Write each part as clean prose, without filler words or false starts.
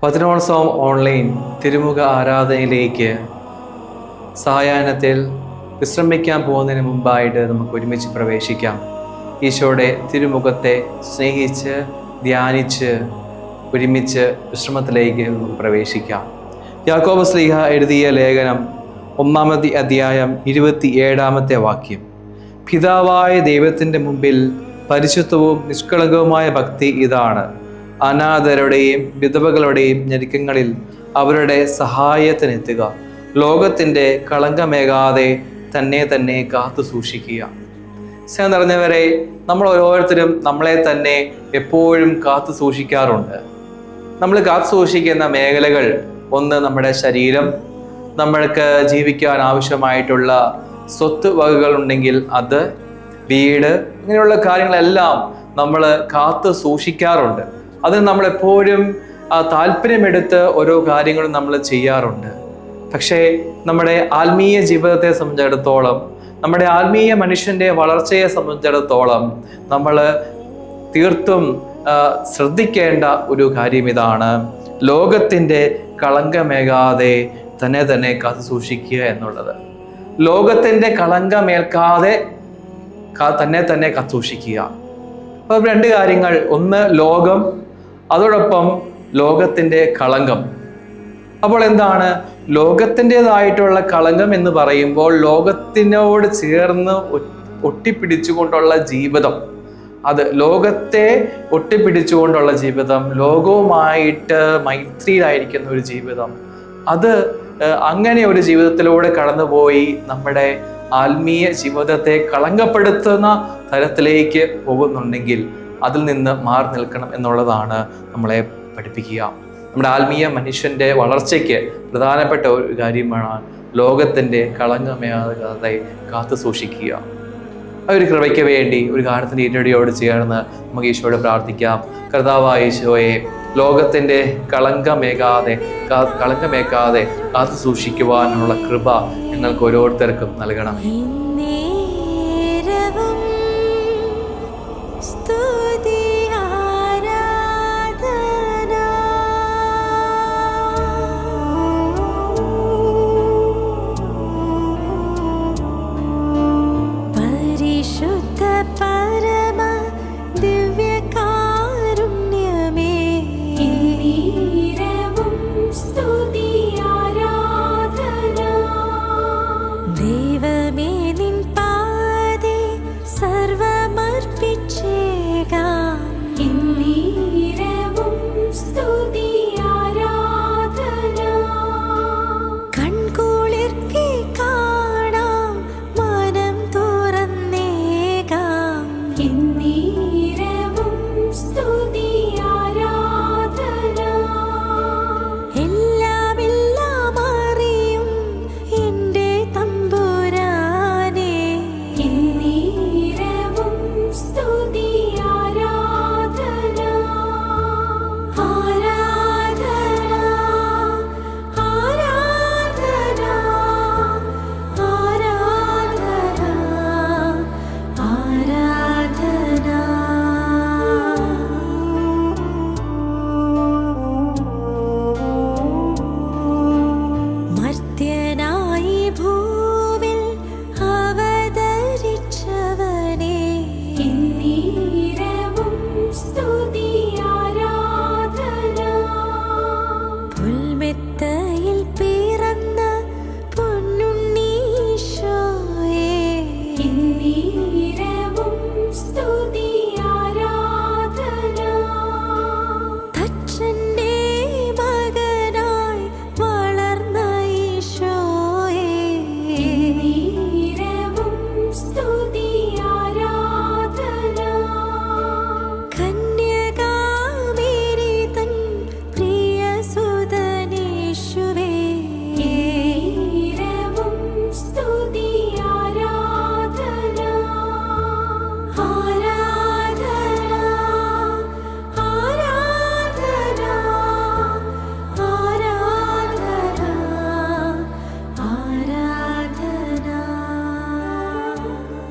വചനോത്സവം online തിരുമുഖ ആരാധനയിലേക്ക് സായാഹ്നത്തിൽ വിശ്രമിക്കാൻ പോകുന്നതിന് മുമ്പായിട്ട് നമുക്ക് ഒരുമിച്ച് പ്രവേശിക്കാം. ഈശോയുടെ തിരുമുഖത്തെ സ്നേഹിച്ച് ധ്യാനിച്ച് ഒരുമിച്ച് വിശ്രമത്തിലേക്ക് നമുക്ക് പ്രവേശിക്കാം. യാക്കോബ് ശ്ലീഹ എഴുതിയ ലേഖനം 1-ാമത്തെ അധ്യായം 27-ാമത്തെ വാക്യം. പിതാവായ ദൈവത്തിൻ്റെ മുമ്പിൽ പരിശുദ്ധവും നിഷ്കളങ്കവുമായ ഭക്തി ഇതാണ്: അനാഥരുടെയും വിധവകളുടെയും ഞെരുക്കങ്ങളിൽ അവരുടെ സഹായത്തിനെത്തുക, ലോകത്തിൻ്റെ കളങ്കമേകാതെ തന്നെ കാത്തു സൂക്ഷിക്കുക. സ്നേഹം നിറഞ്ഞവരെ, നമ്മൾ ഓരോരുത്തരും നമ്മളെ തന്നെ എപ്പോഴും കാത്തു സൂക്ഷിക്കാറുണ്ട്. നമ്മൾ കാത്തു സൂക്ഷിക്കുന്ന മേഖലകൾ, ഒന്ന് നമ്മുടെ ശരീരം, നമ്മൾക്ക് ജീവിക്കാൻ ആവശ്യമായിട്ടുള്ള സ്വത്ത് വകകൾ ഉണ്ടെങ്കിൽ അത്, വീട്, ഇങ്ങനെയുള്ള കാര്യങ്ങളെല്ലാം നമ്മൾ കാത്തു സൂക്ഷിക്കാറുണ്ട്. അതിന് നമ്മളെപ്പോഴും താല്പര്യമെടുത്ത് ഓരോ കാര്യങ്ങളും നമ്മൾ ചെയ്യാറുണ്ട്. പക്ഷേ നമ്മുടെ ആത്മീയ ജീവിതത്തെ സംബന്ധിച്ചിടത്തോളം, നമ്മുടെ ആത്മീയ മനുഷ്യൻ്റെ വളർച്ചയെ സംബന്ധിച്ചിടത്തോളം നമ്മൾ തീർത്തും ശ്രദ്ധിക്കേണ്ട ഒരു കാര്യം ഇതാണ്: ലോകത്തിൻ്റെ കളങ്കമേകാതെ തന്നെ കാത്തു സൂക്ഷിക്കുക എന്നുള്ളത്. ലോകത്തിൻ്റെ കളങ്കമേൽക്കാതെ തന്നെ കാത്തു സൂക്ഷിക്കുക. അപ്പോൾ രണ്ട് കാര്യങ്ങൾ: ഒന്ന് ലോകം, അതോടൊപ്പം ലോകത്തിൻ്റെ കളങ്കം. അപ്പോൾ എന്താണ് ലോകത്തിൻ്റെതായിട്ടുള്ള കളങ്കം എന്ന് പറയുമ്പോൾ? ലോകത്തിനോട് ചേർന്ന് ഒട്ടിപ്പിടിച്ചുകൊണ്ടുള്ള ജീവിതം, അത് ലോകത്തെ ഒട്ടിപ്പിടിച്ചുകൊണ്ടുള്ള ജീവിതം, ലോകവുമായിട്ട് മൈത്രിയിലായിരിക്കുന്ന ഒരു ജീവിതം, അത് അങ്ങനെ ഒരു ജീവിതത്തിലൂടെ കടന്നുപോയി നമ്മുടെ ആത്മീയ ജീവിതത്തെ കളങ്കപ്പെടുത്തുന്ന തരത്തിലേക്ക് പോകുന്നുണ്ടെങ്കിൽ അതിൽ നിന്ന് മാറി നിൽക്കണം എന്നുള്ളതാണ് നമ്മളെ പഠിപ്പിക്കുക. നമ്മുടെ ആത്മീയ മനുഷ്യൻ്റെ വളർച്ചയ്ക്ക് പ്രധാനപ്പെട്ട ഒരു കാര്യമാണ് ലോകത്തിൻ്റെ കളങ്കമേകാതെ കാത്തു സൂക്ഷിക്കുക. ആ ഒരു കൃപയ്ക്ക് വേണ്ടി ഒരു ഗാനത്തിൻ്റെ ഈരടിയോട് ചേർന്ന് നമുക്ക് ഈശോയോട് പ്രാർത്ഥിക്കാം. കർത്താവായ ഈശോയെ, ലോകത്തിൻ്റെ കളങ്കമേകാതെ കാത്തു സൂക്ഷിക്കുവാനുള്ള കൃപ ഞങ്ങൾക്ക് ഓരോരുത്തർക്കും നൽകണമേ.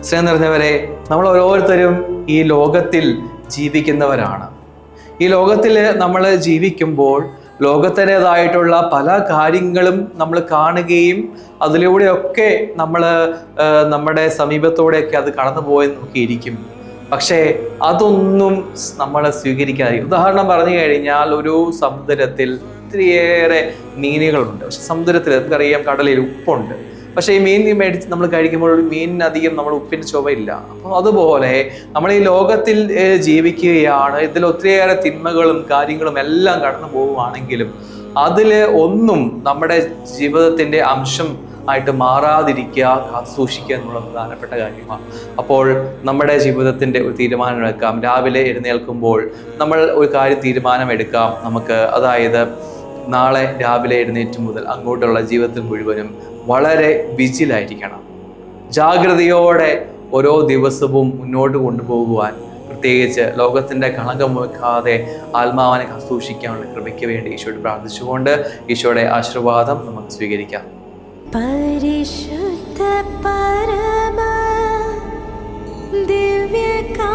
സ്നേഹം നിറഞ്ഞവരെ, നമ്മൾ ഓരോരുത്തരും ഈ ലോകത്തിൽ ജീവിക്കുന്നവരാണ്. ഈ ലോകത്തിൽ നമ്മൾ ജീവിക്കുമ്പോൾ ലോകത്തിൻ്റെതായിട്ടുള്ള പല കാര്യങ്ങളും നമ്മൾ കാണുകയും അതിലൂടെയൊക്കെ നമ്മൾ നമ്മുടെ സമീപത്തോടെയൊക്കെ അത് കടന്നു പോയെന്ന് നോക്കിയിരിക്കും. പക്ഷേ അതൊന്നും നമ്മൾ സ്വീകരിക്കാതെ, ഉദാഹരണം പറഞ്ഞു കഴിഞ്ഞാൽ ഒരു സമുദ്രത്തിൽ ഒത്തിരിയേറെ മീനുകളുണ്ട്. പക്ഷെ സമുദ്രത്തിൽ നമുക്കറിയാം കടലിൽ ഉപ്പുണ്ട്. പക്ഷേ ഈ മീൻ മേടിച്ച് നമ്മൾ കഴിക്കുമ്പോൾ മീനിനധികം നമ്മൾ ഉപ്പിന് ചുവയില്ല. അപ്പോൾ അതുപോലെ നമ്മൾ ഈ ലോകത്തിൽ ജീവിക്കുകയാണ്. ഇതിൽ ഒത്തിരിയേറെ തിന്മകളും കാര്യങ്ങളും എല്ലാം കടന്നു പോവുകയാണെങ്കിലും അതിൽ ഒന്നും നമ്മുടെ ജീവിതത്തിൻ്റെ അംശം ആയിട്ട് മാറാതിരിക്കുക, കാത്തു സൂക്ഷിക്കുക എന്നുള്ള പ്രധാനപ്പെട്ട കാര്യമാണ്. അപ്പോൾ നമ്മുടെ ജീവിതത്തിൻ്റെ ഒരു തീരുമാനമെടുക്കാം. രാവിലെ എഴുന്നേൽക്കുമ്പോൾ നമ്മൾ ഒരു കാര്യം തീരുമാനമെടുക്കാം നമുക്ക്. അതായത് നാളെ രാവിലെ എഴുന്നേറ്റ് മുതൽ അങ്ങോട്ടുള്ള ജീവിതത്തിൽ മുഴുവനും വളരെ വിജിലായിരിക്കണം. ജാഗ്രതയോടെ ഓരോ ദിവസവും മുന്നോട്ട് കൊണ്ടുപോകുവാൻ, പ്രത്യേകിച്ച് ലോകത്തിൻ്റെ കളങ്കം വെക്കാതെ ആത്മാവിനെ സൂക്ഷിക്കാനുള്ള കൃപയ്ക്ക് വേണ്ടി ഈശോയോട് പ്രാർത്ഥിച്ചുകൊണ്ട് ഈശോയുടെ ആശീർവാദം നമുക്ക് സ്വീകരിക്കാം. പരിശുദ്ധ പരമ ദിവ്യകാ